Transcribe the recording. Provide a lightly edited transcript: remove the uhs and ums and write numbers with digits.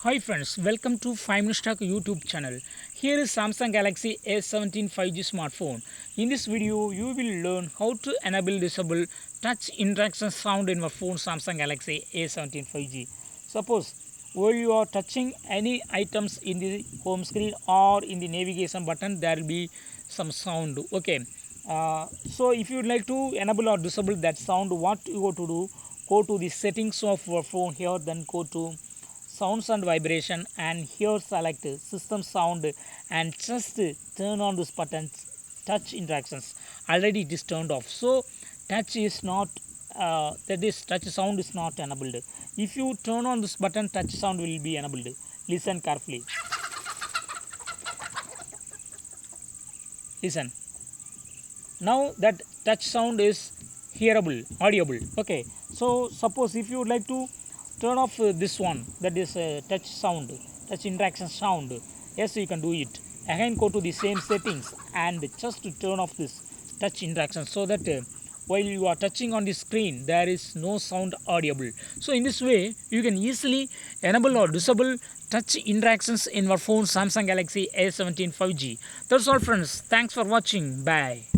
Hi friends, welcome to 5 Minutes Talk YouTube channel. Here is Samsung Galaxy A17 5G smartphone. In this video, you will learn how to enable disable touch interaction sound in your phone Samsung Galaxy A17 5G. Suppose while you are touching any items in the home screen or in the navigation button, there will be some sound. Okay. So if you would like to enable or disable that sound, what you go to do? Go to the settings of your phone here, then go to sounds and vibration, and here select system sound and just turn on this button touch interactions. Already it is turned off, so touch is not that is touch sound is not enabled. If you turn on this button, touch sound will be enabled. Listen carefully. Listen. Now that touch sound is hearable, audible. Okay, so suppose if you would like to turn off this one, that is touch sound, touch interaction sound, yes, you can do it. Again, go to the same settings and just to turn off this touch interaction, so that while you are touching on the screen there is no sound audible. So in this way you can easily enable or disable touch interactions in your phone Samsung Galaxy A17 5G. That's all friends, thanks for watching, bye.